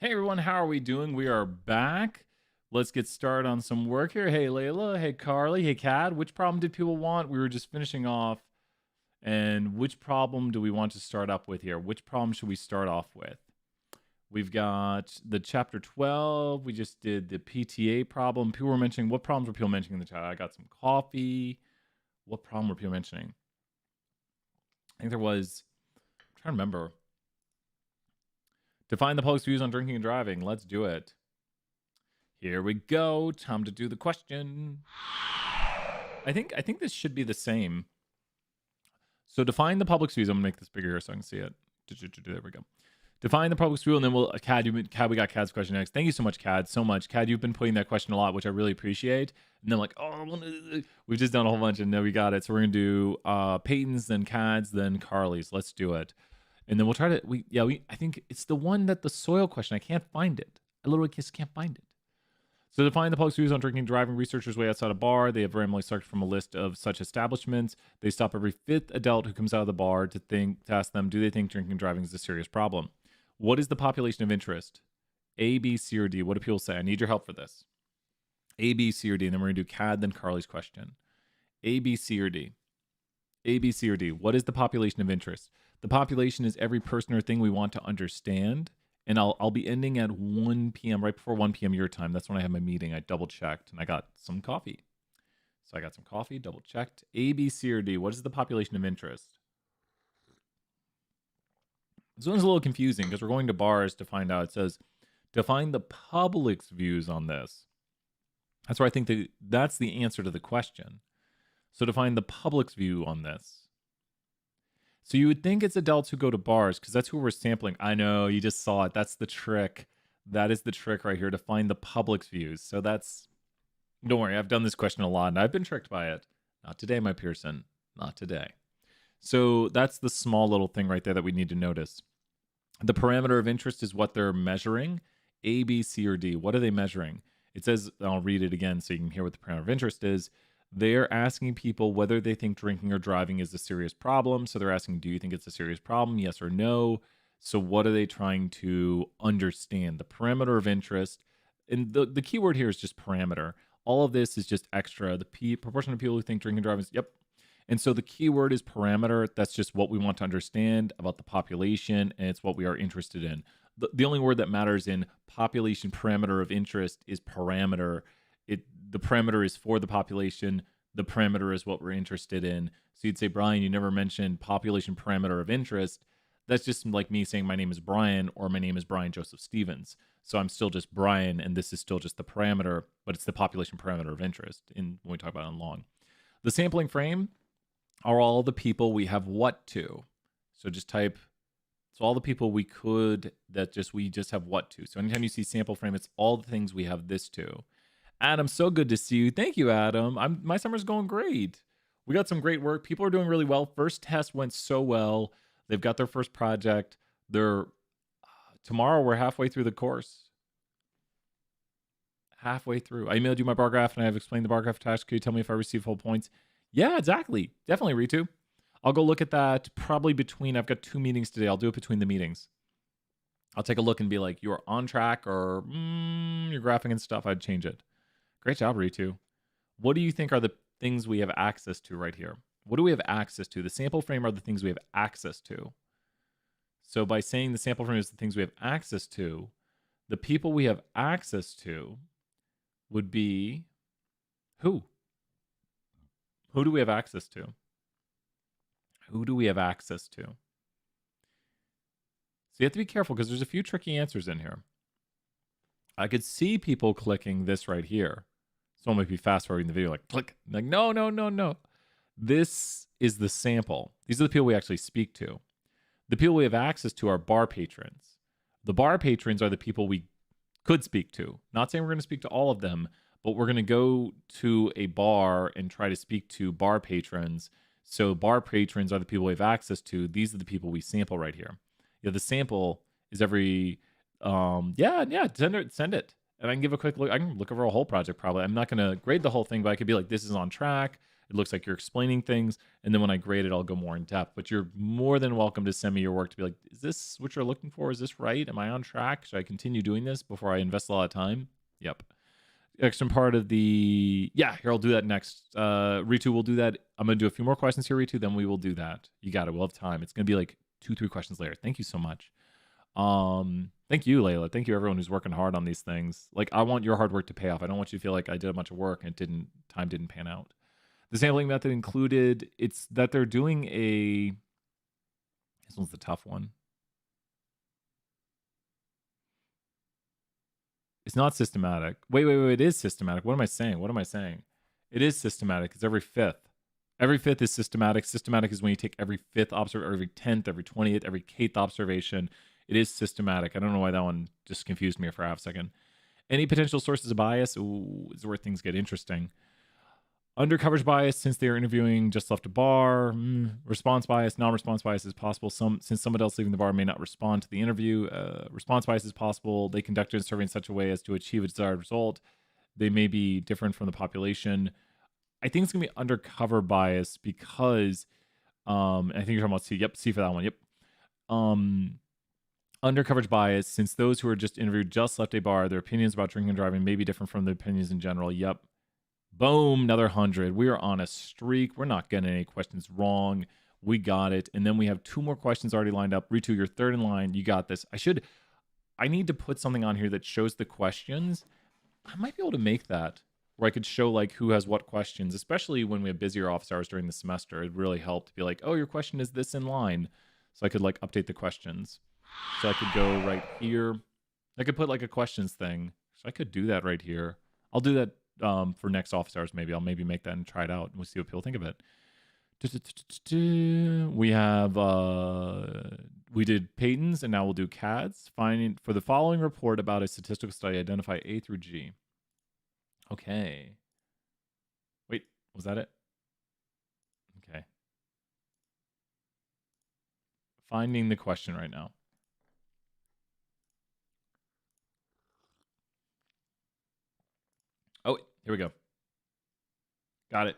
Hey everyone, how are we doing? We are back. Let's get started on some work here. Hey Layla, hey Carly, hey Cad. Which problem did people want? We were just finishing off. And which problem do we want to start up with here? Which problem should we start off with? We've got the chapter 12. We just did the PTA problem. People were mentioning, what problems were people mentioning in the chat? I got some coffee. What problem were people mentioning? I think there was, I'm trying to remember. Define the public's views on drinking and driving. Let's do it. Here we go. Time to do the question. I think this should be the same. So define the public's views. I'm gonna make this bigger here so I can see it. There we go. Define the public's view, and then we'll Cad. We got Cad's question next. Thank you so much, Cad. So much, Cad. You've been putting that question a lot, which I really appreciate. And then like, we've just done a whole bunch, and then we got it. So we're gonna do Peyton's, then Cad's, then Carly's. Let's do it. And then we'll try to. I think it's the one that the soil question. I can't find it. I literally just can't find it. So define the public's views on drinking and driving. Researchers way outside a bar. They have randomly selected from a list of such establishments. They stop every fifth adult who comes out of the bar to ask them, do they think drinking and driving is a serious problem? What is the population of interest? A, B, C, or D? What do people say? I need your help for this. A, B, C, or D? And then we're going to do Cad, then Carly's question. A, B, C, or D? A, B, C, or D? What is the population of interest? The population is every person or thing we want to understand. And I'll be ending at 1 p.m., right before 1 p.m. your time. That's when I have my meeting. I double-checked, and I got some coffee. So I got some coffee, double-checked. A, B, C, or D? What is the population of interest? This one's a little confusing because we're going to bars to find out. It says, define the public's views on this. That's where I think that's the answer to the question. So define the public's view on this. So you would think it's adults who go to bars because that's who we're sampling. I know, you just saw it. That's the trick. That is the trick right here to find the public's views. So that's, don't worry, I've done this question a lot and I've been tricked by it. Not today, my Pearson. Not today. So that's the small little thing right there that we need to notice. The parameter of interest is what they're measuring. A, B, C, or D. What are they measuring? It says, I'll read it again so you can hear what the parameter of interest is. They're asking people whether they think drinking or driving is a serious problem. So they're asking, do you think it's a serious problem? Yes or no. So what are they trying to understand? The parameter of interest. And the key word here is just parameter. All of this is just extra. The proportion of people who think drinking and driving is, yep. And so the key word is parameter. That's just what we want to understand about the population, and it's what we are interested in. The only word that matters in population parameter of interest is parameter. The parameter is for the population. The parameter is what we're interested in. So you'd say, Brian, you never mentioned population parameter of interest. That's just like me saying my name is Brian or my name is Brian Joseph Stevens. So I'm still just Brian, and this is still just the parameter, but it's the population parameter of interest when we talk about it on long. The sampling frame are all the people we have what to. So just type, so all the people we just have what to. So anytime you see sample frame, it's all the things we have this to. Adam, so good to see you. Thank you, Adam. My summer's going great. We got some great work. People are doing really well. First test went so well. They've got their first project. Tomorrow we're halfway through the course. Halfway through. I emailed you my bar graph and I have explained the bar graph attached. Can you tell me if I receive full points? Yeah, exactly. Definitely, Ritu. I'll go look at that probably I've got 2 meetings today. I'll do it between the meetings. I'll take a look and be like, you're on track or you're graphing and stuff. I'd change it. Great job, Ritu. What do you think are the things we have access to right here? What do we have access to? The sample frame are the things we have access to. So by saying the sample frame is the things we have access to, the people we have access to would be who? Who do we have access to? Who do we have access to? So you have to be careful because there's a few tricky answers in here. I could see people clicking this right here. Someone might be fast forwarding the video like, click. Like, no, no, no, no. This is the sample. These are the people we actually speak to. The people we have access to are bar patrons. The bar patrons are the people we could speak to. Not saying we're going to speak to all of them, but we're going to go to a bar and try to speak to bar patrons. So bar patrons are the people we have access to. These are the people we sample right here. Yeah, the sample is every, send it. And I can give a quick look. I can look over a whole project probably. I'm not going to grade the whole thing, but I could be like, this is on track. It looks like you're explaining things. And then when I grade it, I'll go more in depth. But you're more than welcome to send me your work to be like, is this what you're looking for? Is this right? Am I on track? Should I continue doing this before I invest a lot of time? Yep. Extra part of the, yeah, here, I'll do that next. Ritu will do that. I'm going to do a few more questions here, Ritu. Then we will do that. You got it. We'll have time. It's going to be like 2-3 questions later. Thank you so much. Thank you, Layla. Thank you, everyone who's working hard on these things. Like, I want your hard work to pay off. I don't want you to feel like I did a bunch of work and time didn't pan out. The sampling method included, it's that they're doing this one's the tough one. It's not systematic. Wait. It is systematic. What am I saying? It is systematic. It's every fifth. Every fifth is systematic. Systematic is when you take every fifth observation, every 10th, every 20th, every 8th observation. It is systematic. I don't know why that one just confused me for half a second. Any potential sources of bias? Ooh, is where things get interesting. Undercoverage bias, since they are interviewing just left a bar. Response bias, non-response bias is possible. Since someone else leaving the bar may not respond to the interview. Response bias is possible. They conducted a survey in such a way as to achieve a desired result. They may be different from the population. I think it's going to be undercover bias because, I think you're talking about C. Yep, C for that one. Yep. Undercoverage bias, since those who are just interviewed just left a bar, their opinions about drinking and driving may be different from their opinions in general. Yep. Boom, another 100. We are on a streak. We're not getting any questions wrong. We got it. And then we have 2 more questions already lined up. Ritu, you're third in line. You got this. I need to put something on here that shows the questions. I might be able to make that where I could show like who has what questions, especially when we have busier office hours during the semester. It really helped to be like, oh, your question is this in line. So I could like update the questions. So I could go right here. I could put like a questions thing. So I could do that right here. I'll do that for next office hours. Maybe I'll make that and try it out and we'll see what people think of it. We have we did Peyton's and now we'll do CAD's. Finding for the following report about a statistical study, identify A through G. Okay. Wait, was that it? Okay. Finding the question right now. Oh, here we go. Got it.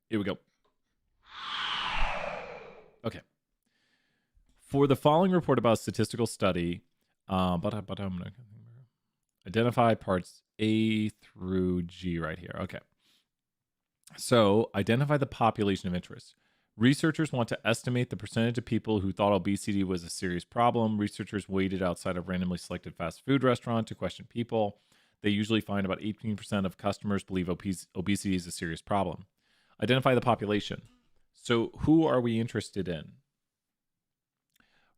Here we go. Okay. For the following report about a statistical study, identify parts A through G right here. Okay. So identify the population of interest. Researchers want to estimate the percentage of people who thought obesity was a serious problem. Researchers waited outside a randomly selected fast food restaurant to question people. They usually find about 18% of customers believe obesity is a serious problem. Identify the population. So who are we interested in?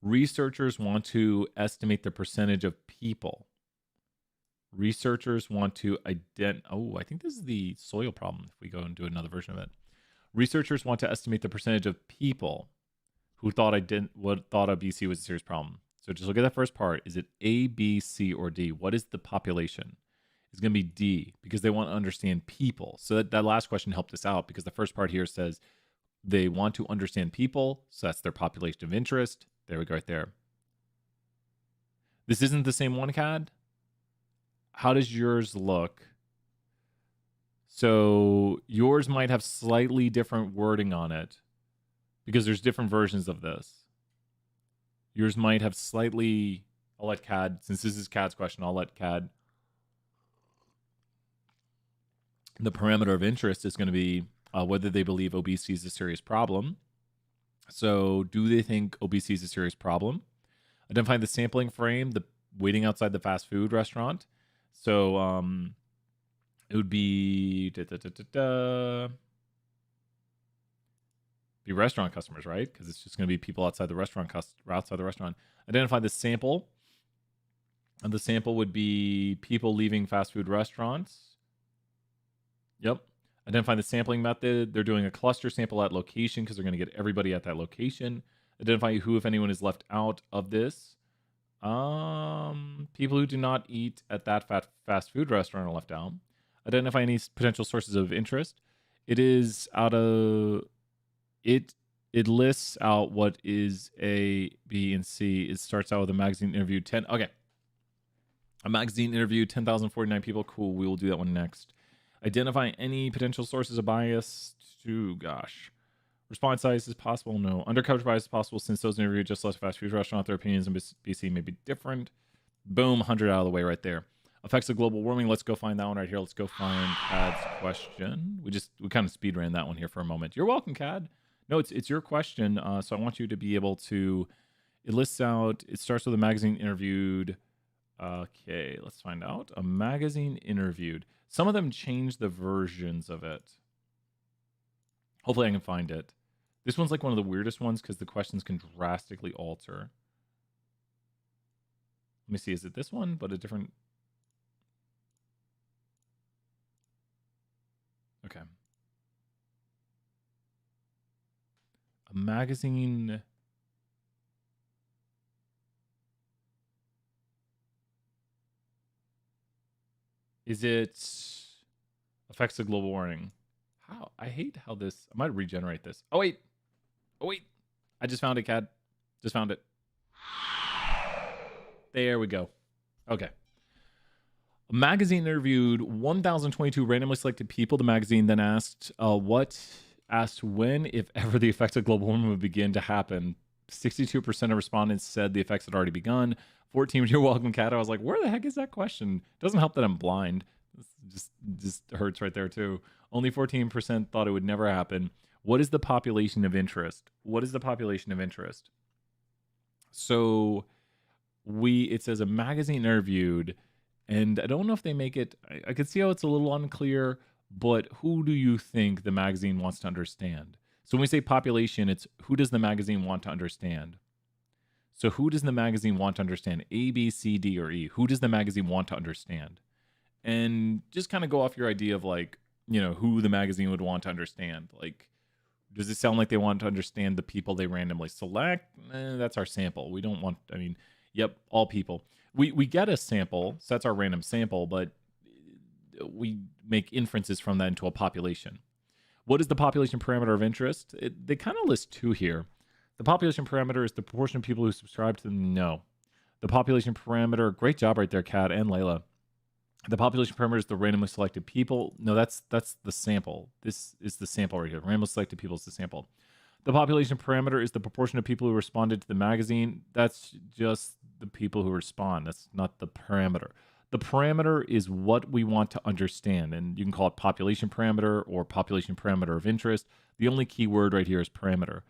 Researchers want to estimate the percentage of people. Researchers want to I think this is the soil problem if we go and do another version of it. Researchers want to estimate the percentage of people who thought obesity was a serious problem. So just look at that first part. Is it A, B, C, or D? What is the population? It's going to be D because they want to understand people. So that last question helped us out because the first part here says they want to understand people. So that's their population of interest. There we go right there. This isn't the same one, CAD. How does yours look? So yours might have slightly different wording on it because there's different versions of this. Yours might have slightly, I'll let CAD, since this is CAD's question, I'll let CAD. The parameter of interest is going to be whether they believe obesity is a serious problem. So do they think obesity is a serious problem? Identify the sampling frame, the waiting outside the fast food restaurant. So it would be be restaurant customers, right? Because it's just going to be people outside the restaurant. Identify the sample. And the sample would be people leaving fast food restaurants. Yep. Identify the sampling method. They're doing a cluster sample at location because they're going to get everybody at that location. Identify who, if anyone, is left out of this. People who do not eat at that fast food restaurant are left out. Identify any potential sources of interest. It is out of it. It lists out what is A, B, and C. It starts out with a magazine interview 10. Okay. A magazine interview 10,049 people. Cool. We will do that one next. Identify any potential sources of bias. Gosh. Response size is possible. No. Undercover bias is possible since those interviewed just left a fast food restaurant. Their opinions in BC may be different. Boom, 100 out of the way right there. Effects of global warming. Let's go find that one right here. Let's go find Cad's question. We kind of speed ran that one here for a moment. You're welcome, Cad. No, it's your question. So I want you to be able to. It lists out. It starts with a magazine interviewed. Okay, let's find out. A magazine interviewed. Some of them change the versions of it. Hopefully I can find it. This one's like one of the weirdest ones because the questions can drastically alter. Let me see. Is it this one, but a different... Okay. A magazine... Is it effects of global warming? How? I hate how this... I might regenerate this. Oh, wait. Oh, wait. I just found it, Cad. Just found it. There we go. Okay. A magazine interviewed 1,022 randomly selected people. The magazine then asked when, if ever, the effects of global warming would begin to happen. 62% of respondents said the effects had already begun. 14, you're welcome, Kat. I was like, where the heck is that question? Doesn't help that I'm blind. Just hurts right there too. Only 14% thought it would never happen. What is the population of interest? What is the population of interest? So it says a magazine interviewed, and I don't know if they make it, I could see how it's a little unclear, but who do you think the magazine wants to understand? So when we say population, it's who does the magazine want to understand? So who does the magazine want to understand? A, B, C, D, or E? Who does the magazine want to understand? And just kind of go off your idea of like, who the magazine would want to understand. Like, does it sound like they want to understand the people they randomly select? That's our sample. We don't want, yep, all people. We get a sample, so that's our random sample, but we make inferences from that into a population. What is the population parameter of interest? They kind of list two here. The population parameter is the proportion of people who subscribe to them. No. The population parameter, great job right there, Kat and Layla. The population parameter is the randomly selected people. No, that's the sample. This is the sample right here. Randomly selected people is the sample. The population parameter is the proportion of people who responded to the magazine. That's just the people who respond. That's not the parameter. The parameter is what we want to understand, and you can call it population parameter or population parameter of interest. The only key word right here is parameter.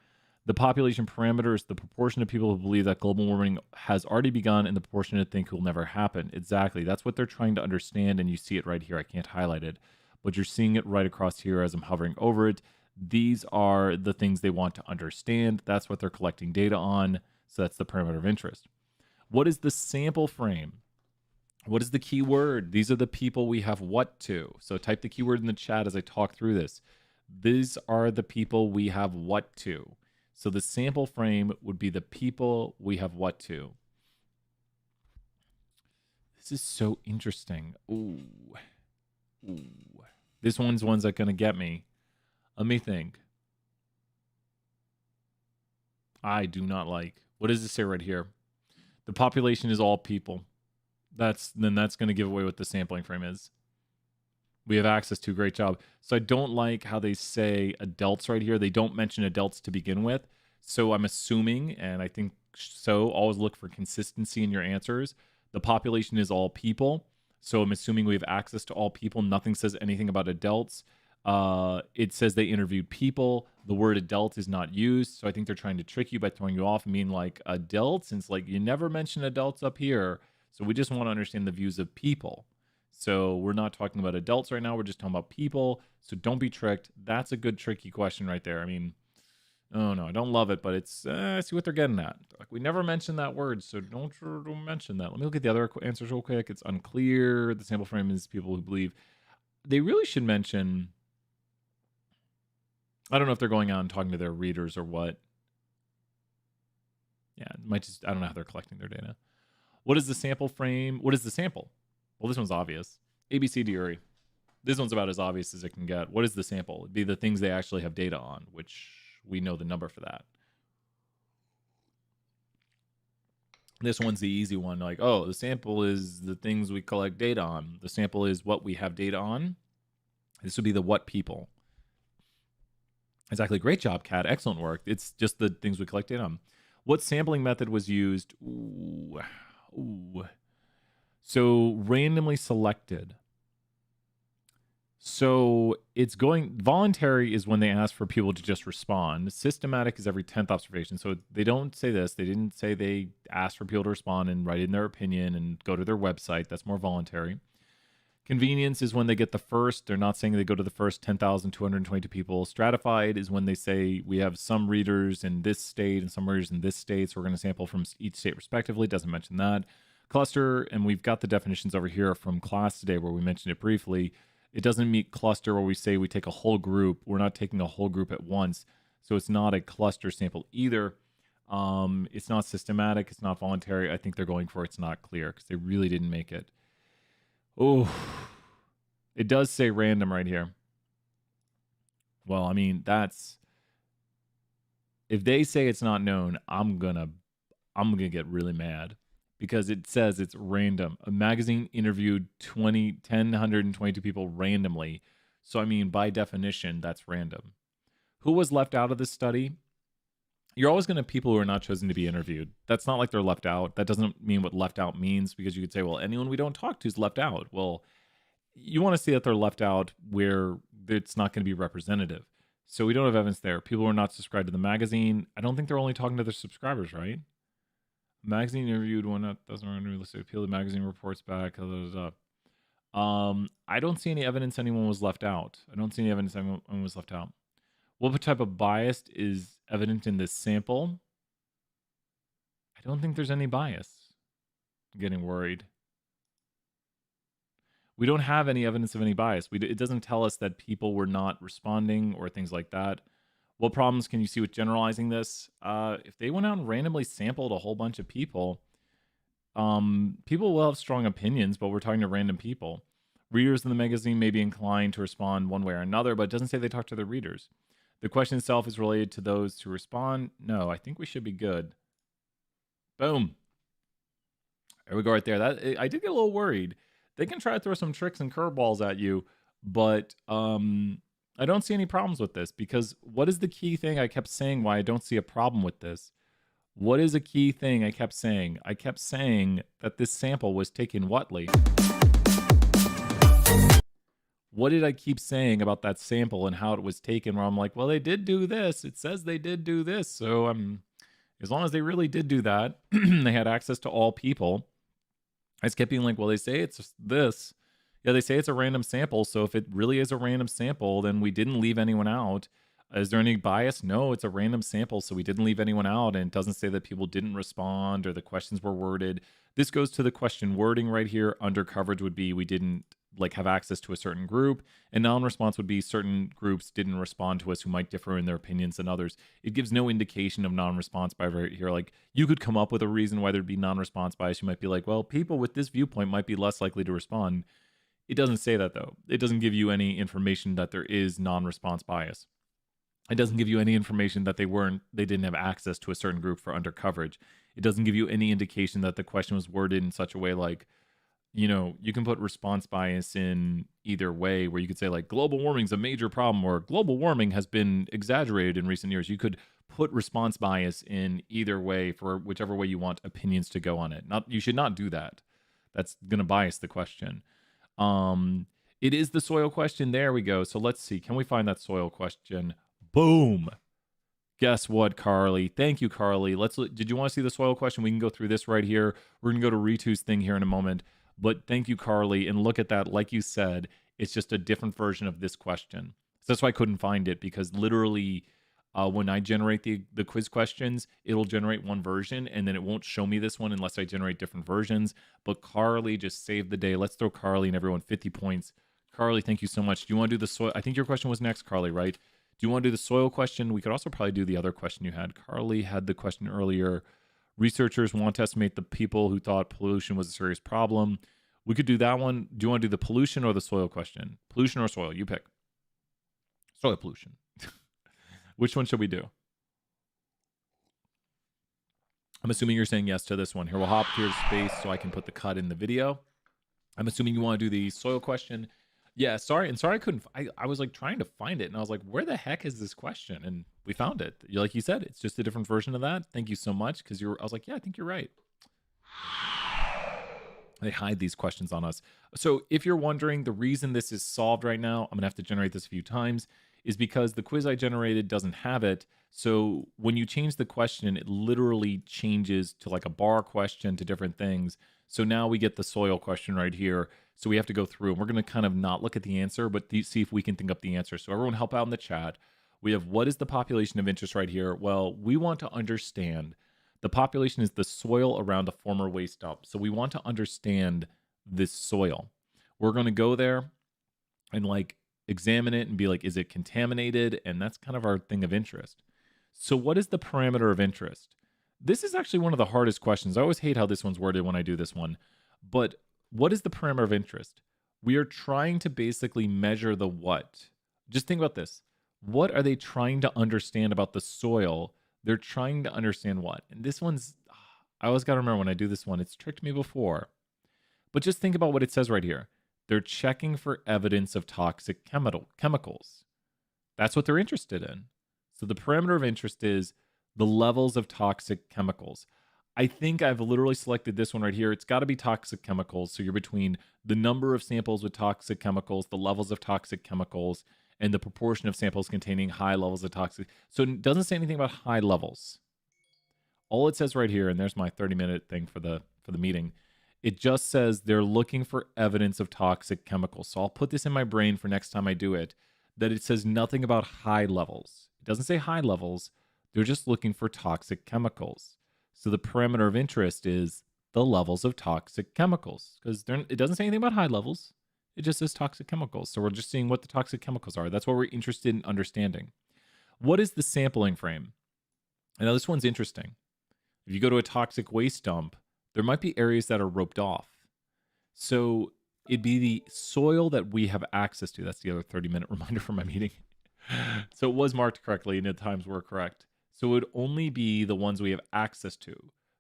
The population parameter is the proportion of people who believe that global warming has already begun and the proportion that think it will never happen. Exactly. That's what they're trying to understand, and you see it right here. I can't highlight it, but you're seeing it right across here as I'm hovering over it. These are the things they want to understand. That's what they're collecting data on, so that's the parameter of interest. What is the sample frame? What is the keyword? These are the people we have what to. So type the keyword in the chat as I talk through this. These are the people we have what to. So the sample frame would be the people we have what to. This is so interesting. Ooh. This one's that gonna get me. Let me think. I do not like. What does it say right here? The population is all people. That's going to give away what the sampling frame is. We have access to. Great job. So I don't like how they say adults right here. They don't mention adults to begin with. So I'm assuming, and I think so, always look for consistency in your answers. The population is all people. So I'm assuming we have access to all people. Nothing says anything about adults. It says they interviewed people. The word adult is not used. So I think they're trying to trick you by throwing you off and mean like adults. And it's like, you never mention adults up here. So we just want to understand the views of people. So we're not talking about adults right now. We're just talking about people. So don't be tricked. That's a good tricky question right there. Oh no, I don't love it, but it's I see what they're getting at. Like, we never mentioned that word, so don't mention that. Let me look at the other answers real quick. It's unclear. The sample frame is people who believe. They really should mention. I don't know if they're going out and talking to their readers or what. Yeah, it might just. I don't know how they're collecting their data. What is the sample frame? What is the sample? Well, this one's obvious. A, B, C, D, or E. This one's about as obvious as it can get. What is the sample? It'd be the things they actually have data on, which we know the number for that. This one's the easy one. Like, oh, the sample is the things we collect data on. The sample is what we have data on. This would be the what people. Exactly. Great job, Kat. Excellent work. It's just the things we collect data on. What sampling method was used? Ooh. So randomly selected. So it's going, voluntary is when they ask for people to just respond. Systematic is every 10th observation. So they don't say this. They didn't say they asked for people to respond and write in their opinion and go to their website. That's more voluntary. Convenience is when they get the first. They're not saying they go to the first 10,222 people. Stratified is when they say we have some readers in this state and some readers in this state. So we're going to sample from each state respectively. Doesn't mention that. Cluster, and we've got the definitions over here from class today where we mentioned it briefly. It doesn't meet cluster where we say we take a whole group. We're not taking a whole group at once. So it's not a cluster sample either. It's not systematic. It's not voluntary. I think they're going for it's not clear because they really didn't make it. Oh, it does say random right here. Well, I mean, that's, if they say it's not known, I'm gonna get really mad because it says it's random. A magazine interviewed 1,022 people randomly. So, I mean, by definition, that's random. Who was left out of this study? You're always going to have people who are not chosen to be interviewed. That's not like they're left out. That doesn't mean what left out means, because you could say, well, anyone we don't talk to is left out. Well, you want to see that they're left out where it's not going to be representative. So we don't have evidence there. People who are not subscribed to the magazine. I don't think they're only talking to their subscribers, right? Magazine interviewed one that doesn't realistically appeal. The magazine reports back. I don't see any evidence anyone was left out. I don't see any evidence anyone was left out. What type of bias is evident in this sample? I don't think there's any bias. I'm getting worried. We don't have any evidence of any bias. It doesn't tell us that people were not responding or things like that. What problems can you see with generalizing this? If they went out and randomly sampled a whole bunch of people, people will have strong opinions, but we're talking to random people. Readers in the magazine may be inclined to respond one way or another, but it doesn't say they talk to their readers. The question itself is related to those who respond. No, I think we should be good. Boom. There we go right there. That I did get a little worried. They can try to throw some tricks and curveballs at you, but I don't see any problems with this, because what is the key thing I kept saying why I don't see a problem with this? What is a key thing I kept saying? I kept saying that this sample was taken whatly. What did I keep saying about that sample and how it was taken, where I'm like, well, they did do this. It says they did do this. So as long as they really did do that, they had access to all people. I just kept being like, well, they say it's this. Yeah, they say it's a random sample. So if it really is a random sample, then we didn't leave anyone out. Is there any bias? No, it's a random sample. So we didn't leave anyone out. And it doesn't say that people didn't respond or the questions were worded. This goes to the question wording right here. Under coverage would be we didn't have access to a certain group, and non-response would be certain groups didn't respond to us who might differ in their opinions than others. It gives no indication of non-response bias right here. Like, you could come up with a reason why there'd be non-response bias. You might be like, well, people with this viewpoint might be less likely to respond. It doesn't say that, though. It doesn't give you any information that there is non-response bias. It doesn't give you any information that they didn't have access to a certain group for under coverage. It doesn't give you any indication that the question was worded in such a way like, you can put response bias in either way, where you could say like global warming is a major problem, or global warming has been exaggerated in recent years. You could put response bias in either way for whichever way you want opinions to go on it. You should not do that. That's going to bias the question. It is the soil question. There we go. So let's see. Can we find that soil question? Boom. Guess what, Carly? Thank you, Carly. Did you want to see the soil question? We can go through this right here. We're going to go to Ritu's thing here in a moment. But thank you, Carly. And look at that. Like you said, it's just a different version of this question. So that's why I couldn't find it, because literally when I generate the quiz questions, it'll generate one version, and then it won't show me this one unless I generate different versions. But Carly just saved the day. Let's throw Carly and everyone 50 points. Carly, thank you so much. Do you want to do the soil? I think your question was next, Carly, right? Do you want to do the soil question? We could also probably do the other question you had. Carly had the question earlier. Researchers want to estimate the people who thought pollution was a serious problem. We could do that one. Do you want to do the pollution or the soil question? Pollution or soil? You pick. Soil pollution. Which one should we do? I'm assuming you're saying yes to this one. Here, we'll hop here to space so I can put the cut in the video. I'm assuming you want to do the soil question. Yeah, sorry, and sorry I couldn't. I was like trying to find it, and I was like, "Where the heck is this question?" And we found it. Like you said, it's just a different version of that. Thank you so much, because you're. I was like, "Yeah, I think you're right." They hide these questions on us. So if you're wondering, the reason this is solved right now, I'm gonna have to generate this a few times, is because the quiz I generated doesn't have it. So when you change the question, it literally changes to like a bar question to different things. So now we get the soil question right here. So we have to go through, and we're gonna kind of not look at the answer, but see if we can think up the answer. So everyone help out in the chat. We have, what is the population of interest right here? Well, we want to understand the population is the soil around a former waste dump. So we want to understand this soil. We're going to go there and like examine it and be like, is it contaminated? And that's kind of our thing of interest. So, what is the parameter of interest? This is actually one of the hardest questions. I always hate how this one's worded when I do this one. But what is the parameter of interest? We are trying to basically measure the what. Just think about this. What are they trying to understand about the soil? They're trying to understand what? And this one's, I always got to remember when I do this one, it's tricked me before. But just think about what it says right here. They're checking for evidence of toxic chemicals. That's what they're interested in. So the parameter of interest is the levels of toxic chemicals. I think I've literally selected this one right here. It's got to be toxic chemicals. So you're between the number of samples with toxic chemicals, the levels of toxic chemicals, and the proportion of samples containing high levels of toxic. So it doesn't say anything about high levels. All it says right here, and there's my 30-minute thing for the meeting. It just says they're looking for evidence of toxic chemicals. So I'll put this in my brain for next time I do it, that it says nothing about high levels. It doesn't say high levels. They're just looking for toxic chemicals. So the parameter of interest is the levels of toxic chemicals, because it doesn't say anything about high levels. It just says toxic chemicals. So we're just seeing what the toxic chemicals are. That's what we're interested in understanding. What is the sampling frame? Now, this one's interesting. If you go to a toxic waste dump, there might be areas that are roped off. So it'd be the soil that we have access to. That's the other 30-minute reminder from my meeting. So it was marked correctly, and the times were correct. So it would only be the ones we have access to.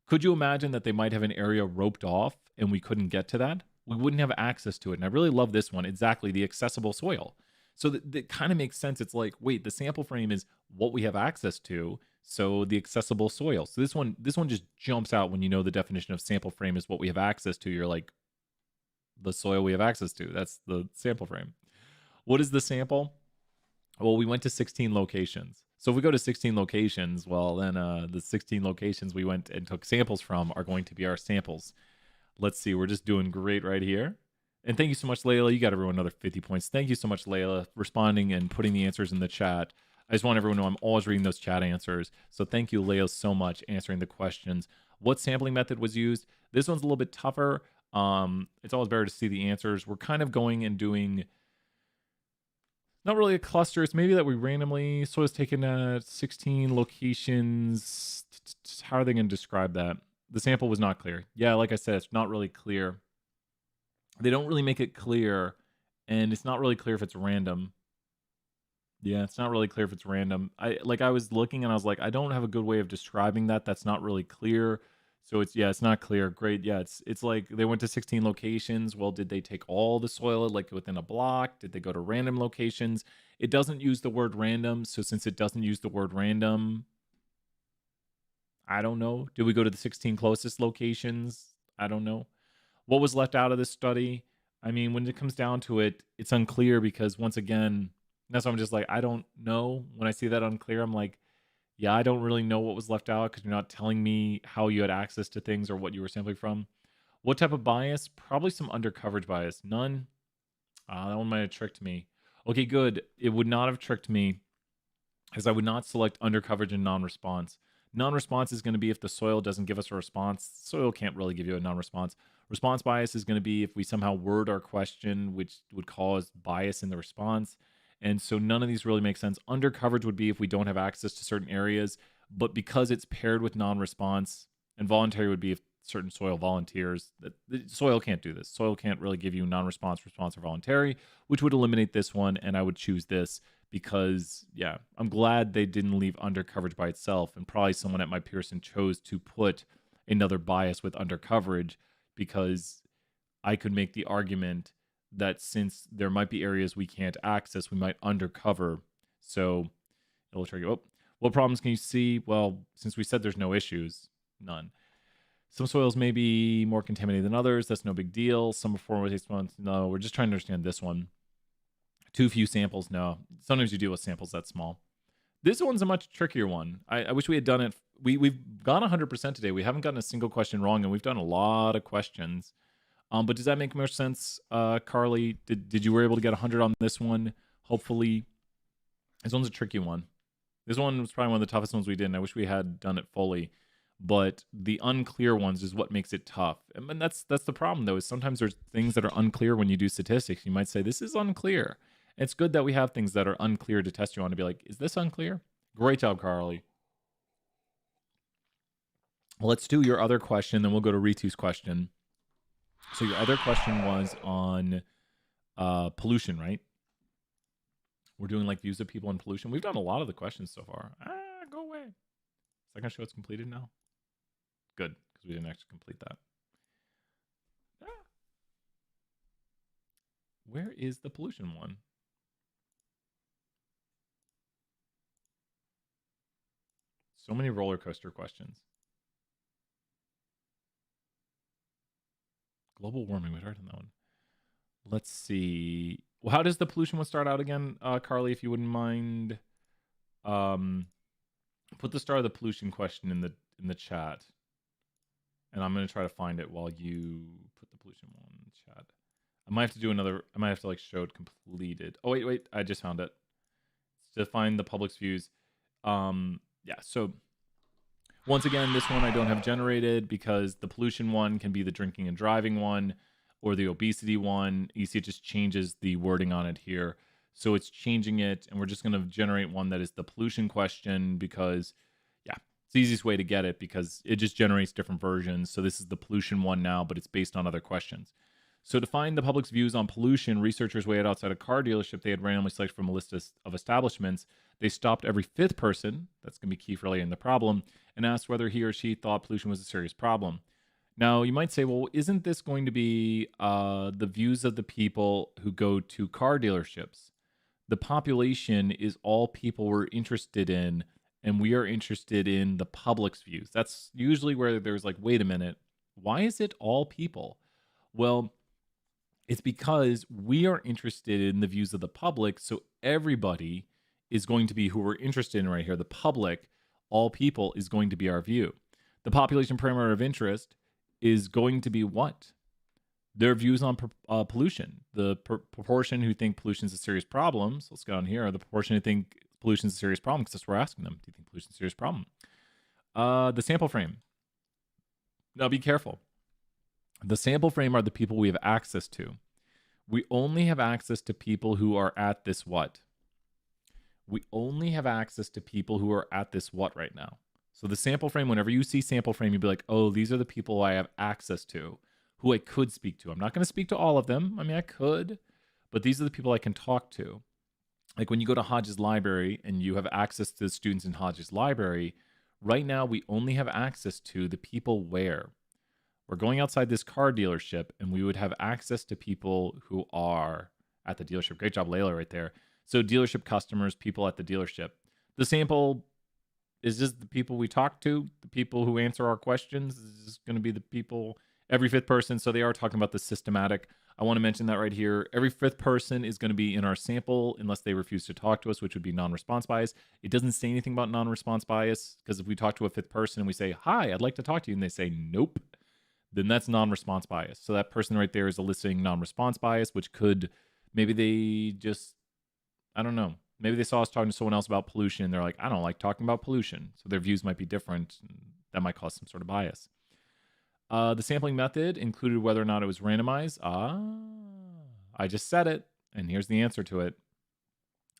Could you imagine that they might have an area roped off and we couldn't get to that? We wouldn't have access to it. And I really love this one. Exactly, the accessible soil. So that kind of makes sense. It's like, wait, the sample frame is what we have access to. So the accessible soil. So this one just jumps out when you know the definition of sample frame is what we have access to. You're like, the soil we have access to. That's the sample frame. What is the sample? Well, we went to 16 locations. So if we go to 16 locations, well, then the 16 locations we went and took samples from are going to be our samples. Let's see. We're just doing great right here. And thank you so much, Layla. You got everyone another 50 points. Thank you so much, Layla, responding and putting the answers in the chat. I just want everyone to know I'm always reading those chat answers. So thank you, Layla, so much answering the questions. What sampling method was used? This one's a little bit tougher. It's always better to see the answers. We're kind of going and doing not really a cluster. It's maybe that we randomly, so it's taken at 16 locations. How are they going to describe that? The sample was not clear. Yeah, like I said, it's not really clear. They don't really make it clear, and it's not really clear if it's random. Yeah, it's not really clear if it's random. I was looking and I was like, I don't have a good way of describing that. That's not really clear. So it's not clear. Great. Yeah, it's like they went to 16 locations. Well, did they take all the soil like within a block? Did they go to random locations? It doesn't use the word random. So since it doesn't use the word random, I don't know. Did we go to the 16 closest locations? I don't know. What was left out of this study? I mean, when it comes down to it, it's unclear because once again, that's why I'm just like, I don't know. When I see that unclear, I'm like, yeah, I don't really know what was left out because you're not telling me how you had access to things or what you were sampling from. What type of bias? Probably some undercoverage bias. None. That one might have tricked me. Okay, good. It would not have tricked me because I would not select undercoverage and non-response. Non-response is going to be if the soil doesn't give us a response. Soil can't really give you a non-response. Response bias is going to be if we somehow word our question, which would cause bias in the response. And so none of these really make sense. Undercoverage would be if we don't have access to certain areas, but because it's paired with non-response, and voluntary would be if certain soil volunteers. The soil can't do this. Soil can't really give you non-response, response, or voluntary, which would eliminate this one, and I would choose this because, yeah, I'm glad they didn't leave undercoverage by itself, and probably someone at my Pearson chose to put another bias with undercoverage because I could make the argument that since there might be areas we can't access, we might undercover. So it'll trigger. Oh, what problems can you see? Well, since we said there's no issues, none. Some soils may be more contaminated than others. That's no big deal. Some perform with 8 months. No, we're just trying to understand this one. Too few samples. No. Sometimes you deal with samples that small. This one's a much trickier one. I wish we had done it. We've gone 100% today. We haven't gotten a single question wrong, and we've done a lot of questions. But does that make more sense, Carly? Did you were able to get 100 on this one? Hopefully. This one's a tricky one. This one was probably one of the toughest ones we did, and I wish we had done it fully. But the unclear ones is what makes it tough. And that's the problem, though, is sometimes there's things that are unclear when you do statistics. You might say, this is unclear. It's good that we have things that are unclear to test you on to be like, is this unclear? Great job, Carly. Let's do your other question, then we'll go to Ritu's question. So your other question was on pollution, right? We're doing like views of people and pollution. We've done a lot of the questions so far. Go away. Is that going to show it's completed now? Good, because we didn't actually complete that. Where is the pollution one? So many roller coaster questions. Global warming, we heard on that one. Let's see. Well, how does the pollution one start out again, Carly, if you wouldn't mind? Put the start of the pollution question in the chat. And I'm going to try to find it while you put the pollution one in the chat. I might have to do another. I might have to like show it completed. Oh, wait. I just found it. To find the public's views. Yeah, so once again, this one I don't have generated because the pollution one can be the drinking and driving one or the obesity one. You see it just changes the wording on it here. So it's changing it, and we're just going to generate one that is the pollution question because, yeah, it's the easiest way to get it because it just generates different versions. So this is the pollution one now, but it's based on other questions. So to find the public's views on pollution, researchers waited outside a car dealership they had randomly selected from a list of establishments. They stopped every fifth person, that's going to be key for relating the problem, and asked whether he or she thought pollution was a serious problem. Now, you might say, well, isn't this going to be the views of the people who go to car dealerships? The population is all people we're interested in, and we are interested in the public's views. That's usually where there's like, wait a minute, why is it all people? Well, it's because we are interested in the views of the public, so everybody is going to be who we're interested in right here. The public, all people, is going to be our view. The population parameter of interest is going to be what? Their views on pollution. The proportion who think pollution is a serious problem, so let's go on here, the proportion who think pollution is a serious problem, because that's what we're asking them. Do you think pollution is a serious problem? The sample frame. Now be careful. The sample frame are the people we have access to. We only have access to people who are at this what? We only have access to people who are at this what right now. So the sample frame, whenever you see sample frame, you'd be like, oh, these are the people I have access to, who I could speak to. I'm not going to speak to all of them. I mean, I could, but these are the people I can talk to. Like when you go to Hodges Library and you have access to the students in Hodges Library, right now we only have access to the people where? We're going outside this car dealership and we would have access to people who are at the dealership. Great job, Layla, right there. So dealership customers, people at the dealership. The sample is just the people we talk to, the people who answer our questions. This is going to be the people, every fifth person. So they are talking about the systematic. I want to mention that right here. Every fifth person is going to be in our sample unless they refuse to talk to us, which would be non-response bias. It doesn't say anything about non-response bias because if we talk to a fifth person and we say, hi, I'd like to talk to you, and they say, nope, then that's non-response bias. So that person right there is eliciting non-response bias, which could, maybe they just, I don't know. Maybe they saw us talking to someone else about pollution. And they're like, I don't like talking about pollution. So their views might be different. That might cause some sort of bias. The sampling method included whether or not it was randomized. I just said it. And here's the answer to it.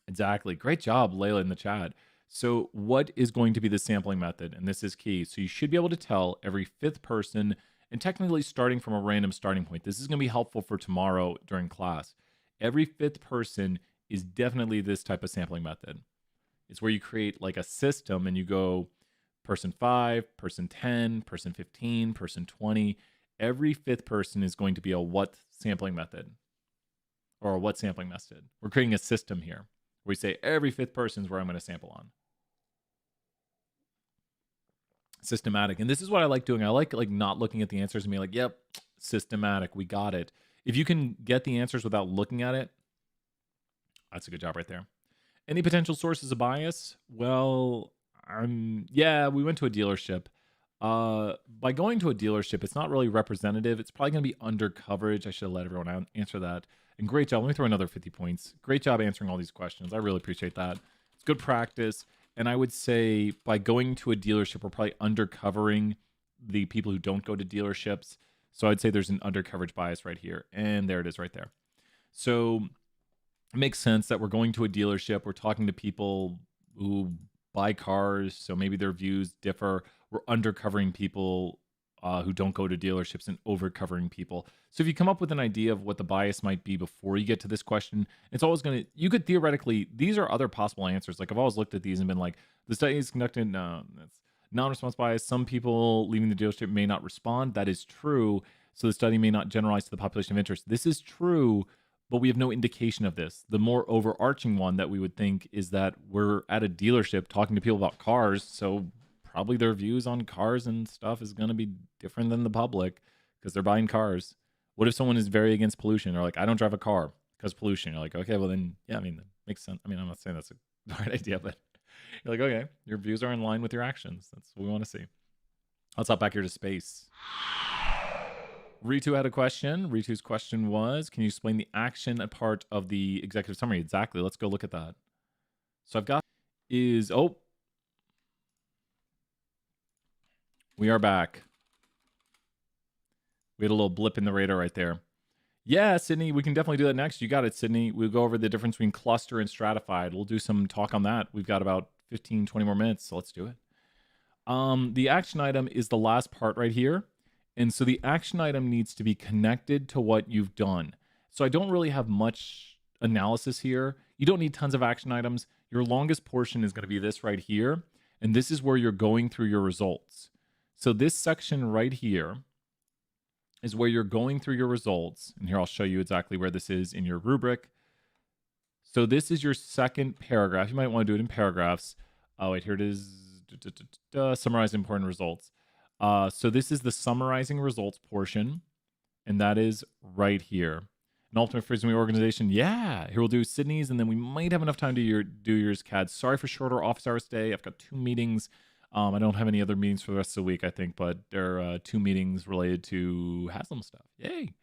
Exactly. Great job, Layla, in the chat. So what is going to be the sampling method? And this is key. So you should be able to tell every fifth person, and technically starting from a random starting point. This is going to be helpful for tomorrow during class. Every fifth person is definitely this type of sampling method. It's where you create like a system and you go person 5, person 10, person 15, person 20. Every fifth person is going to be a what sampling method. or what sampling method. We're creating a system here where we say every fifth person is where I'm going to sample on. Systematic. And this is what I like doing. I like not looking at the answers and being like, yep, systematic. We got it. If you can get the answers without looking at it, that's a good job right there. Any potential sources of bias? Well, yeah, we went to a dealership. By going to a dealership, it's not really representative. It's probably going to be under coverage. I should have let everyone answer that. And great job. Let me throw another 50 points. Great job answering all these questions. I really appreciate that. It's good practice. And I would say by going to a dealership, we're probably undercovering the people who don't go to dealerships. So I'd say there's an undercoverage bias right here. And there it is right there. So it makes sense that we're going to a dealership. We're talking to people who buy cars. So maybe their views differ. We're undercovering people who don't go to dealerships and overcovering people. So if you come up with an idea of what the bias might be before you get to this question, it's always going to, you could theoretically, these are other possible answers. Like I've always looked at these and been like, the study is conducted, that's non-response bias. Some people leaving the dealership may not respond. That is true. So the study may not generalize to the population of interest. This is true, but we have no indication of this. The more overarching one that we would think is that we're at a dealership talking to people about cars. So probably their views on cars and stuff is going to be different than the public because they're buying cars. What if someone is very against pollution or like, I don't drive a car because pollution? You're like, okay, well then, yeah, I mean, that makes sense. I mean, I'm not saying that's a right idea, but you're like, okay, your views are in line with your actions. That's what we want to see. Let's hop back here to space. Ritu had a question. Ritu's question was, can you explain the action part of the executive summary? Exactly. Let's go look at that. So I've got we are back. We had a little blip in the radar right there. Yeah, Sydney, we can definitely do that next. You got it, Sydney. We'll go over the difference between cluster and stratified. We'll do some talk on that. We've got about 15, 20 more minutes, so let's do it. The action item is the last part right here. And so the action item needs to be connected to what you've done. So I don't really have much analysis here. You don't need tons of action items. Your longest portion is going to be this right here. And this is where you're going through your results. So this section right here is where you're going through your results. And here I'll show you exactly where this is in your rubric. So this is your second paragraph. You might want to do it in paragraphs. Oh, wait, here it is. Summarize important results. So this is the summarizing results portion, and that is right here. An ultimate frisbee organization. Yeah, here we'll do Sydney's, and then we might have enough time to do yours, CAD. Sorry for shorter office hours today. I've got 2 meetings. I don't have any other meetings for the rest of the week, I think, but there are 2 meetings related to Haslam stuff. Yay.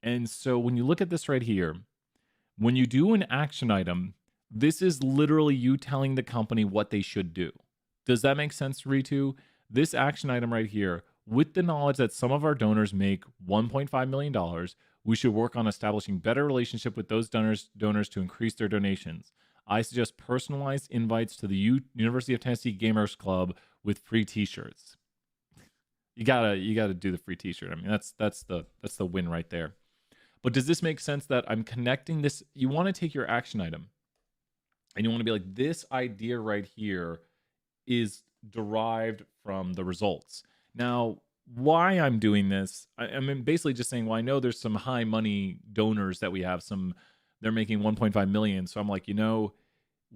And so when you look at this right here, when you do an action item, this is literally you telling the company what they should do. Does that make sense, Ritu? This action item right here, with the knowledge that some of our donors make $1.5 million, we should work on establishing better relationship with those donors to increase their donations. I suggest personalized invites to the University of Tennessee Gamers Club with free T-shirts. You gotta do the free T-shirt. I mean, that's the win right there. But does this make sense that I'm connecting this? You want to take your action item, and you want to be like, this idea right here is derived from the results. Now, why I'm doing this, I'm basically just saying, well, I know there's some high money donors that we have. They're making 1.5 million. So I'm like,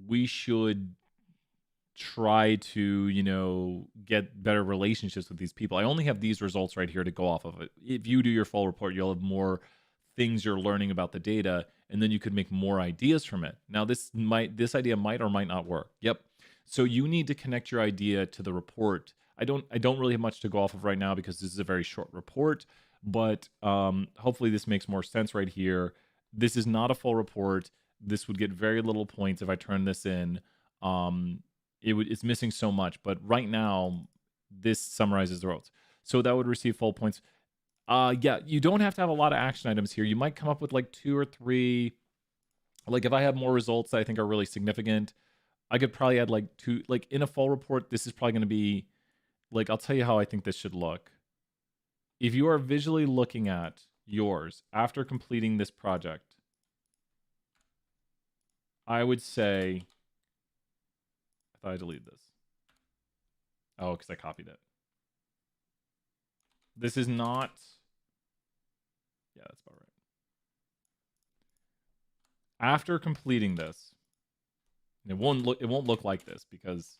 we should try to, get better relationships with these people. I only have these results right here to go off of. If you do your full report, you'll have more things you're learning about the data, and then you could make more ideas from it. Now, this idea might or might not work. Yep. So you need to connect your idea to the report. I don't really have much to go off of right now because this is a very short report, but hopefully this makes more sense right here. This is not a full report. This would get very little points if I turn this in. It's missing so much, but right now this summarizes the results. So that would receive full points. Yeah, you don't have to have a lot of action items here. You might come up with like 2 or 3. Like if I have more results that I think are really significant, I could probably add like 2, like in a full report, this is probably going to be like, I'll tell you how I think this should look. If you are visually looking at yours after completing this project, I would say, I thought I deleted this. Oh, because I copied it. This is not, yeah, that's about right. After completing this, it won't look like this because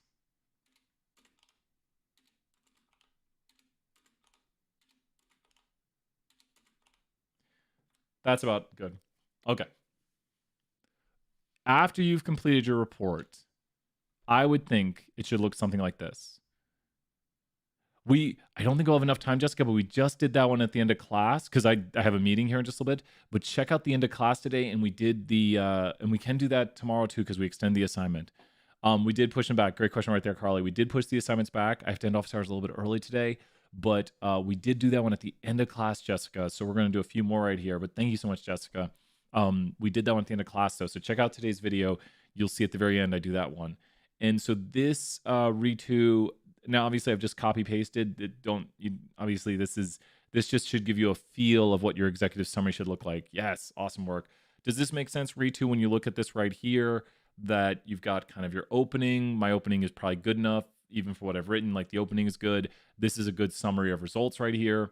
that's about good. Okay. After you've completed your report, I would think it should look something like this. I don't think we'll have enough time, Jessica, but we just did that one at the end of class because I have a meeting here in just a little bit. But check out the end of class today, and we did the and we can do that tomorrow too because we extend the assignment. We did push them back. Great question right there, Carly. We did push the assignments back. I have to end office hours a little bit early today, but we did do that one at the end of class, Jessica. So we're going to do a few more right here. But thank you so much, Jessica. We did that one at the end of class though. So check out today's video. You'll see at the very end I do that one. And so this reto. Now, obviously, I've just copy pasted. Obviously, this just should give you a feel of what your executive summary should look like. Yes, awesome work. Does this make sense, Ritu, when you look at this right here, that you've got kind of your opening? My opening is probably good enough, even for what I've written. Like the opening is good. This is a good summary of results right here.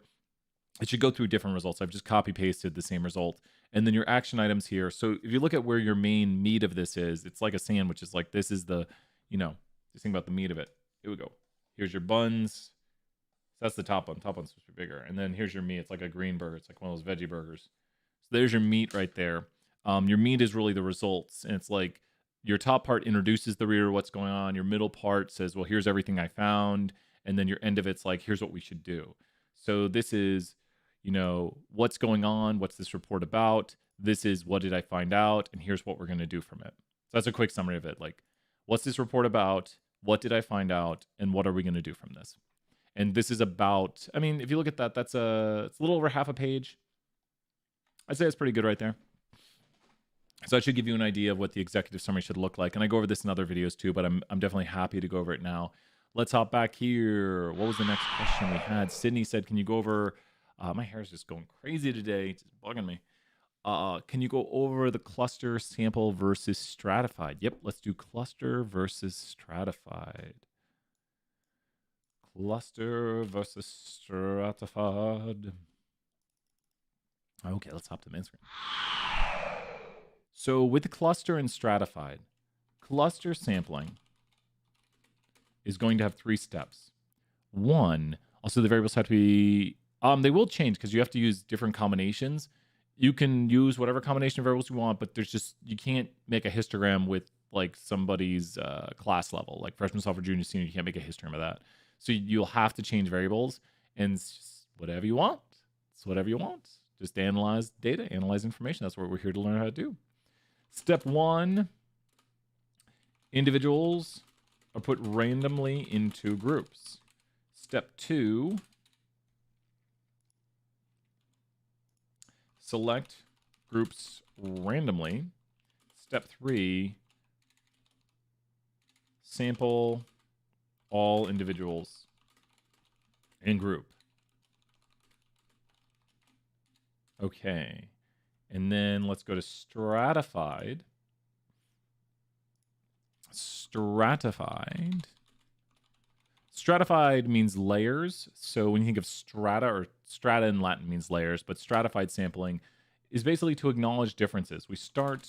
It should go through different results. I've just copy pasted the same result. And then your action items here. So if you look at where your main meat of this is, it's like a sandwich. It's like this is the, just think about the meat of it. Here we go. Here's your buns. So that's the top one. Top one's supposed to be bigger. And then here's your meat. It's like a green burger. It's like one of those veggie burgers. So there's your meat right there. Your meat is really the results. And it's like your top part introduces the reader what's going on. Your middle part says, well, here's everything I found. And then your end of it's like, here's what we should do. So this is, what's going on? What's this report about? This is what did I find out? And here's what we're going to do from it. So that's a quick summary of it. Like, what's this report about? What did I find out? And what are we going to do from this? And this is about, if you look at that, it's a little over half a page. I'd say it's pretty good right there. So that should give you an idea of what the executive summary should look like. And I go over this in other videos too, but I'm definitely happy to go over it now. Let's hop back here. What was the next question we had? Sydney said, can you go over, my hair is just going crazy today. It's just bugging me. Can you go over the cluster, sample versus stratified? Yep, let's do cluster versus stratified. Cluster versus stratified. Okay, let's hop to the main screen. So with the cluster and stratified, cluster sampling is going to have 3 steps. One, also the variables have to be, they will change because you have to use different combinations. You can use whatever combination of variables you want, but you can't make a histogram with like somebody's class level, like freshman, sophomore, junior, senior. You can't make a histogram of that. So you'll have to change variables, and it's just whatever you want. It's whatever you want. Just analyze data, analyze information. That's what we're here to learn how to do. Step 1, individuals are put randomly into groups. Step 2, select groups randomly. Step 3, sample all individuals in group. Okay. And then let's go to stratified. Stratified means layers. So when you think of strata, or strata in Latin means layers, but stratified sampling is basically to acknowledge differences. We start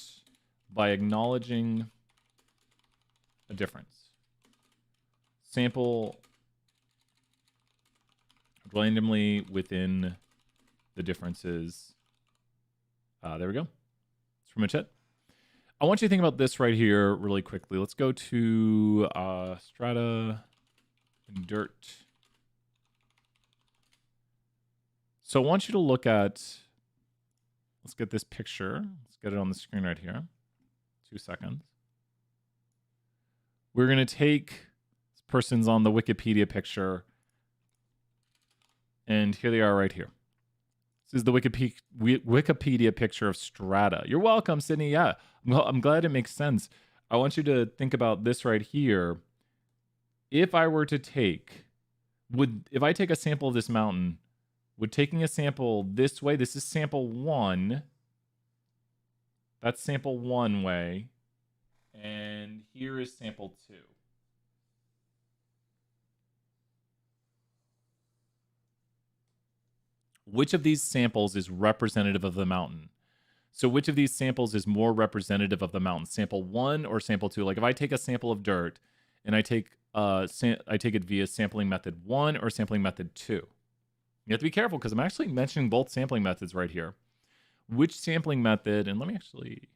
by acknowledging a difference. Sample randomly within the differences. There we go. That's pretty much it. I want you to think about this right here really quickly. Let's go to strata and dirt. So I want you to look at, let's get this picture. Let's get it on the screen right here. 2 seconds. We're going to take this person's on the Wikipedia picture, and here they are right here. This is the Wikipedia picture of strata. You're welcome, Sydney. Yeah, I'm glad it makes sense. I want you to think about this right here. If I were to take, if I take a sample of this mountain, would taking a sample this way, this is sample 1. That's sample 1 way. And here is sample 2. Which of these samples is representative of the mountain? So which of these samples is more representative of the mountain? Sample 1 or sample 2? Like if I take a sample of dirt and I take it via sampling method 1 or sampling method 2. You have to be careful because I'm actually mentioning both sampling methods right here. Which sampling method, and let me actually...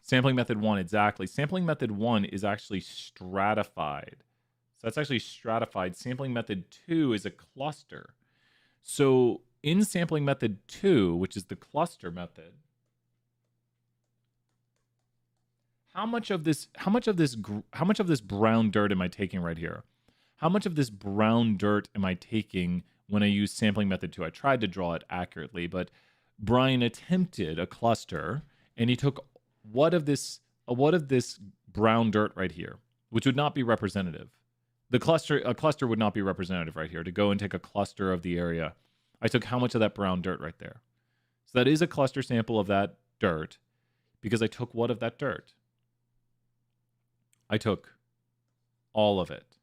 Sampling method 1, exactly. Sampling method 1 is actually stratified. So that's actually stratified. Sampling method 2 is a cluster. So in sampling method 2, which is the cluster method, how much of this brown dirt am I taking right here? How much of this brown dirt am I taking when I use sampling method 2? I tried to draw it accurately, but Brian attempted a cluster, and he took what of this brown dirt right here, which would not be representative. A cluster would not be representative right here. To go and take a cluster of the area, I took how much of that brown dirt right there? So that is a cluster sample of that dirt because I took what of that dirt? I took all of it.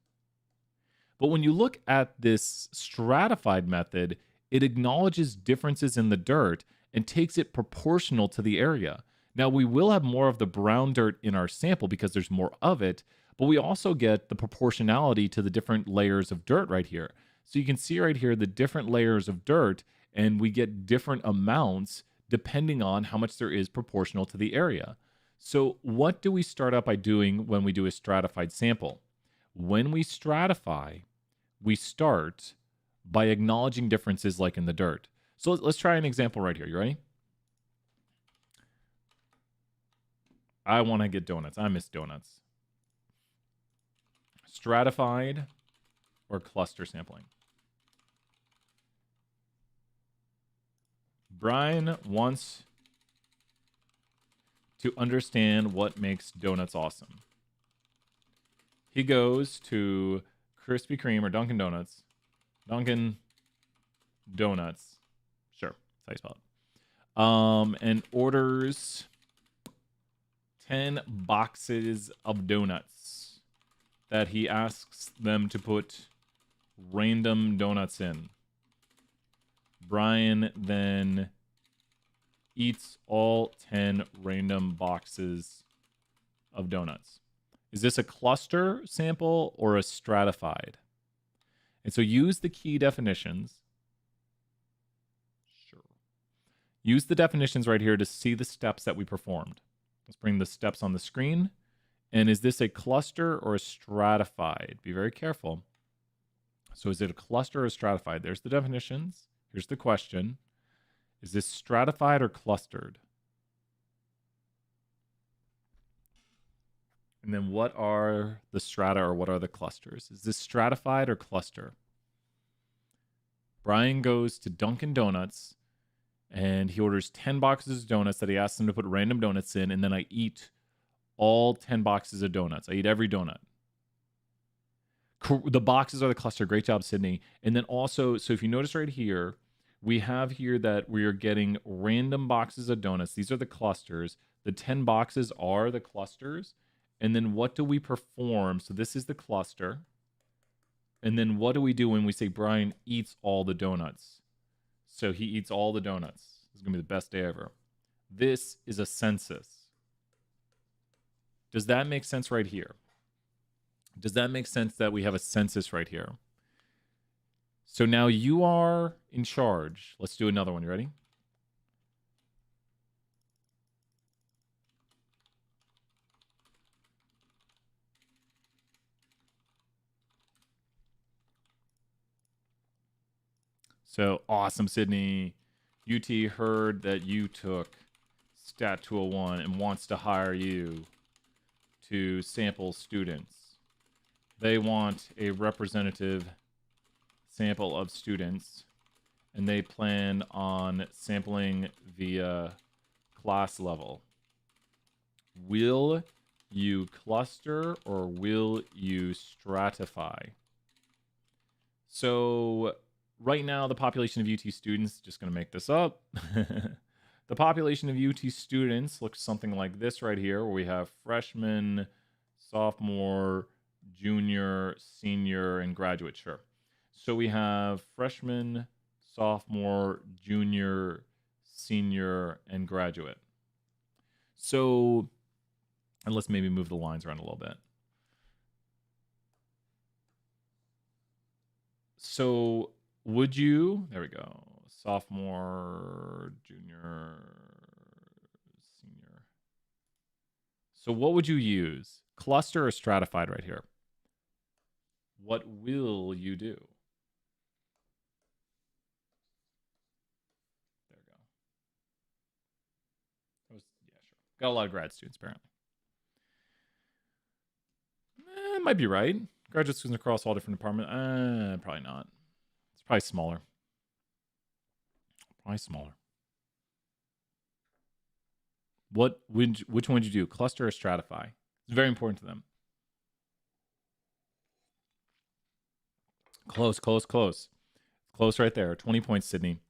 But when you look at this stratified method, it acknowledges differences in the dirt and takes it proportional to the area. Now, we will have more of the brown dirt in our sample because there's more of it, but we also get the proportionality to the different layers of dirt right here. So you can see right here the different layers of dirt, and we get different amounts depending on how much there is proportional to the area. So what do we start out by doing when we do a stratified sample? When we stratify, we start by acknowledging differences like in the dirt. So let's try an example right here. You ready? I want to get donuts. I miss donuts. Stratified or cluster sampling? Brian wants to understand what makes donuts awesome. He goes to Krispy Kreme or Dunkin' Donuts. Dunkin' Donuts. Sure, that's how you spell it. And orders 10 boxes of donuts that he asks them to put random donuts in. Brian then eats all 10 random boxes of donuts. Is this a cluster sample or a stratified? And so use the key definitions. Sure. Use the definitions right here to see the steps that we performed. Let's bring the steps on the screen. And is this a cluster or a stratified? Be very careful. So is it a cluster or stratified? There's the definitions. Here's the question. Is this stratified or clustered? And then what are the strata or what are the clusters? Is this stratified or cluster? Brian goes to Dunkin' Donuts and he orders 10 boxes of donuts that he asks them to put random donuts in, and then I eat all 10 boxes of donuts. I eat every donut. The boxes are the cluster. Great job, Sydney. And then also, so if you notice right here, we have here that we are getting random boxes of donuts. These are the clusters. The 10 boxes are the clusters. And then what do we perform? So this is the cluster. And then what do we do when we say Brian eats all the donuts? So he eats all the donuts. This is going to be the best day ever. This is a census. Does that make sense right here? Does that make sense that we have a census right here? So now you are in charge. Let's do another one. You ready? So awesome, Sydney. UT heard that you took Stat 201 and wants to hire you to sample students. They want a representative sample of students, and they plan on sampling via class level. Will you cluster or will you stratify? So right now, the population of UT students, just going to make this up. The population of UT students looks something like this right here, where we have freshman, sophomore, junior, senior, and graduate. Sure. So we have freshman, sophomore, junior, senior, and graduate. So, and let's maybe move the lines around a little bit. So would you, there we go, sophomore, junior, senior. So what would you use? Cluster or stratified right here? What will you do? There we go. That was, yeah, sure. Got a lot of grad students apparently. It might be right. Graduate students across all different departments. Probably not. It's probably smaller. Probably smaller. Which one would you do? Cluster or stratify? It's very important to them. Close. Close right there. 20 points, Sydney.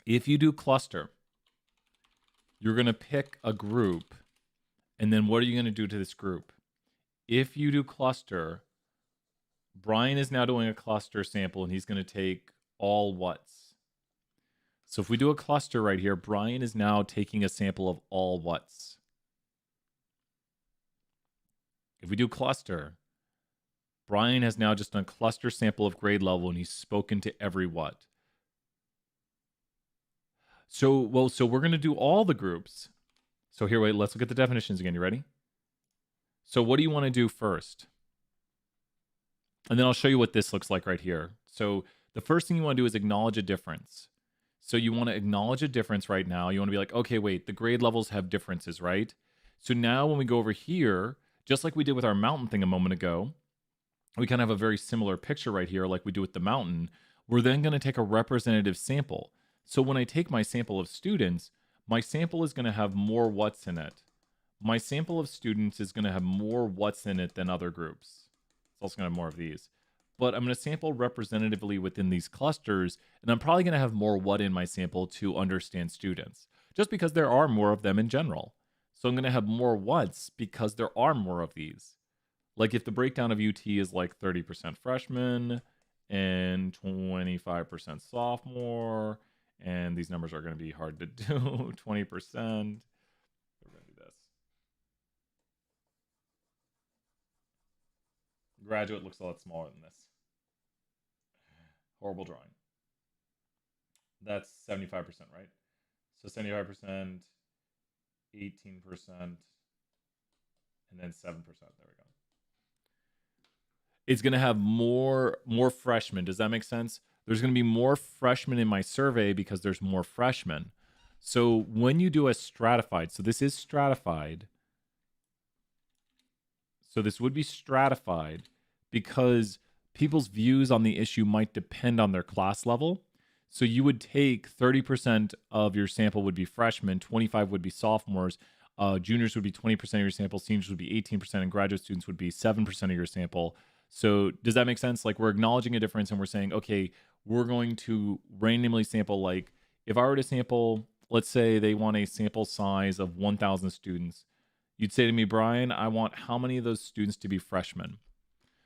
If you do cluster, you're going to pick a group, and then what are you going to do to this group? If you do cluster, Brian is now doing a cluster sample, and he's going to take all what's. So if we do a cluster right here, Brian is now taking a sample of all what's. If we do cluster, Brian has now just done a cluster sample of grade level, and he's spoken to every what. So we're going to do all the groups. So here, wait, let's look at the definitions again. You ready? So what do you want to do first? And then I'll show you what this looks like right here. So the first thing you want to do is acknowledge a difference. So you want to acknowledge a difference right now. You want to be like, okay, wait, the grade levels have differences, right? So now when we go over here, just like we did with our mountain thing a moment ago, we kind of have a very similar picture right here like we do with the mountain. We're then going to take a representative sample. So when I take my sample of students, my sample is going to have more what's in it. My sample of students is going to have more what's in it than other groups. It's also going to have more of these. But I'm going to sample representatively within these clusters, and I'm probably going to have more what in my sample to understand students, just because there are more of them in general. So I'm going to have more what's because there are more of these. Like if the breakdown of UT is like 30% freshmen and 25% sophomore, and these numbers are going to be hard to do, 20%. We're going to do this. Graduate looks a lot smaller than this. Horrible drawing. That's 75%, right? So 75%, 18%, and then 7%. There we go. It's going to have more freshmen. Does that make sense? There's going to be more freshmen in my survey because there's more freshmen. So when you do a stratified, so this is stratified. So this would be stratified because people's views on the issue might depend on their class level. So you would take 30% of your sample would be freshmen, 25 would be sophomores, juniors would be 20% of your sample, seniors would be 18%, and graduate students would be 7% of your sample. So does that make sense? Like we're acknowledging a difference and we're saying, okay, we're going to randomly sample, like if I were to sample, let's say they want a sample size of 1,000 students. You'd say to me, Brian, I want how many of those students to be freshmen?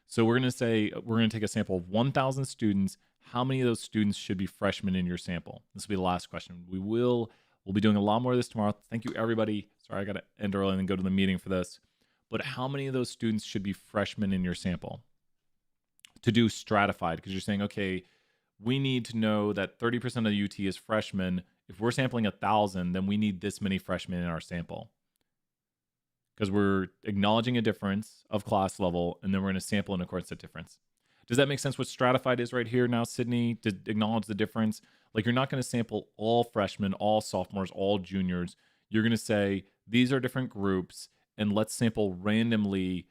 So we're going to say, we're going to take a sample of 1,000 students. How many of those students should be freshmen in your sample? This will be the last question. We'll be doing a lot more of this tomorrow. Thank you, everybody. Sorry, I got to end early and then go to the meeting for this. But how many of those students should be freshmen in your sample? To do stratified, because you're saying, okay, we need to know that 30% of the UT is freshmen. If we're sampling 1,000, then we need this many freshmen in our sample. Because we're acknowledging a difference of class level, and then we're going to sample in accordance to that difference. Does that make sense what stratified is right here now, Sydney, to acknowledge the difference? Like you're not going to sample all freshmen, all sophomores, all juniors. You're going to say, these are different groups, and let's sample randomly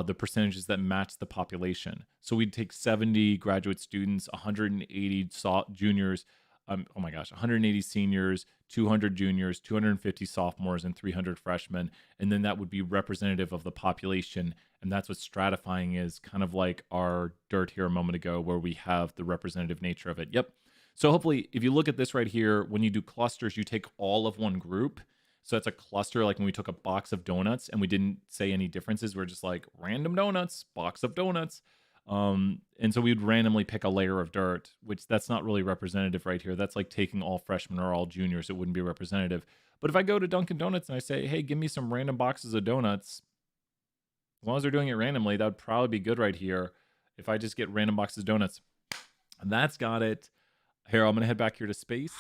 the percentages that match the population. So we'd take 70 graduate students, 180 juniors, 180 seniors, 200 juniors, 250 sophomores, and 300 freshmen. And then that would be representative of the population. And that's what stratifying is, kind of like our dirt here a moment ago, where we have the representative nature of it. Yep. So hopefully, if you look at this right here, when you do clusters, you take all of one group. So that's a cluster, like when we took a box of donuts and we didn't say any differences. We're just like random donuts, box of donuts. And so we'd randomly pick a layer of dirt, which that's not really representative right here. That's like taking all freshmen or all juniors. It wouldn't be representative. But if I go to Dunkin' Donuts and I say, hey, give me some random boxes of donuts, as long as they're doing it randomly, that would probably be good right here. If I just get random boxes of donuts, and that's got it. Here, I'm going to head back here to space.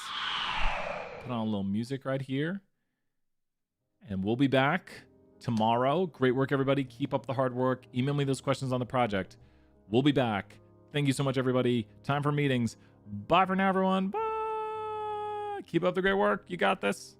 Put on a little music right here. And we'll be back tomorrow. Great work, everybody. Keep up the hard work. Email me those questions on the project. We'll be back. Thank you so much, everybody. Time for meetings. Bye for now, everyone. Bye. Keep up the great work. You got this.